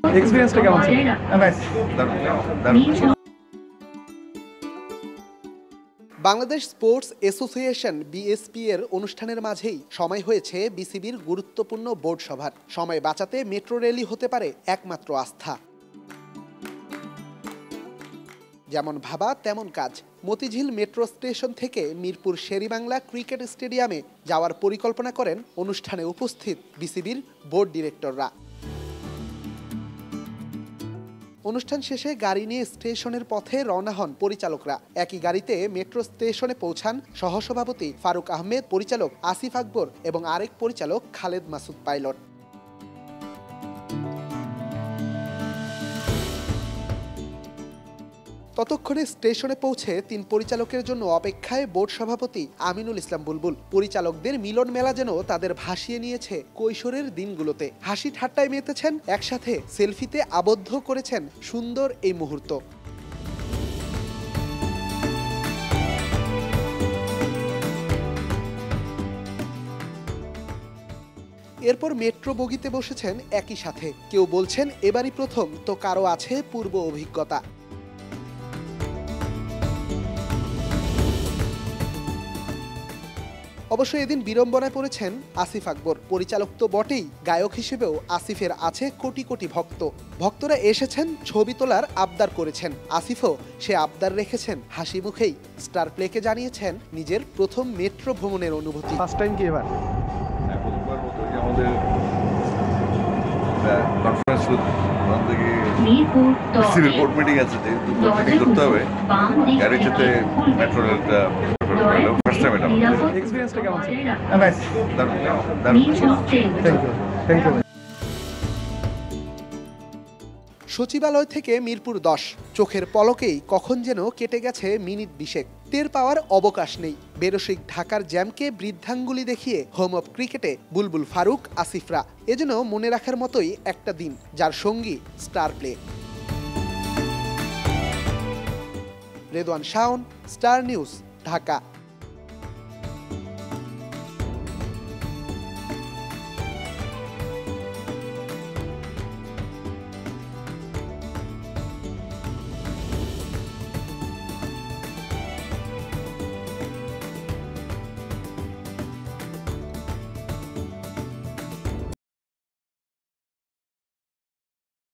এক্সপেরিয়েন্সটা কেমন ছিল? Bangladesh sports association BSP এর অনুষ্ঠানের মাঝেই সময় হয়েছে বিসিবির গুরুত্বপূর্ণ বোর্ড সভার। সময় বাঁচাতে মেট্রো রেলই হতে পারে একমাত্র আস্থা। যেমন ভাবা তেমন কাজ। মতিঝিল মেট্রো স্টেশন থেকে মিরপুর শেরেবাংলা ক্রিকেট স্টেডিয়ামে যাওয়ার পরিকল্পনা করেন অনুষ্ঠানে উপস্থিত বিসিবির বোর্ড ডিরেক্টররা। অনুষ্ঠান শেষে গাড়ি নিয়ে স্টেশনের পথে রওনা হন পরিচালকরা। একই গাড়িতে মেট্রো স্টেশনে পৌঁছান সহসভাপতি ফারুক আহমেদ, পরিচালক আসিফ আকবর এবং আরেক পরিচালক খালেদ মাসুদ পাইলট। ততক্ষণে স্টেশনে পৌঁছে তিন পরিচালকের জন্য অপেক্ষায় বোর্ড সভাপতি আমিনুল ইসলাম বুলবুল। পরিচালকদের মিলন মেলা যেন তাদের ভাসিয়ে নিয়েছে কৈশোরের দিনগুলোতে। হাসি ঠাট্টায় মেতেছেন, একসাথে সেলফিতে আবদ্ধ করেছেন সুন্দর এই মুহূর্ত। এরপর মেট্রো বগিতে বসেছেন একই সাথে। কেউ বলছেন এবারই প্রথম, তো কারো আছে পূর্ব অভিজ্ঞতা। অবশ্য এদিন বিড়ম্বনায় পড়েছেন আসিফ আকবর। পরিচালক তো বটেই, গায়ক হিসেবেও আসিফের আছে কোটি কোটি ভক্ত। ভক্তরা এসেছেন, ছবি তোলার আবদার করেছেন। আসিফও সে আবদার রেখেছেন হাসি মুখেই। স্টার প্লেকে জানিয়েছেন নিজের প্রথম মেট্রো ভ্রমণের অনুভূতি। ফার্স্ট টাইম কি এবার? আমাদের কনফারেন্স থেকে সিভিল কোর্ট মিটিং আছে, যেহেতু মিটিং করতে হবে, গাড়িতে মেট্রো রেলটা ফার্স্ট টাইম। এটা এক্সপেরিয়েন্সটা কেমন ছিল? Thank you. সচিবালয় থেকে মিরপুর 10, চোখের পলকেই কখন যেন কেটে গেছে মিনিট 20। টের পাওয়ার অবকাশ নেই। বেরসিক ঢাকার জ্যামকে বৃদ্ধাঙ্গুলি দেখিয়ে হোম অফ ক্রিকেটে বুলবুল, ফারুক, আসিফরা এজন্য মনে রাখার মতোই একটা দিন, যার সঙ্গী star play. Redwan Shaon, star news, Dhaka.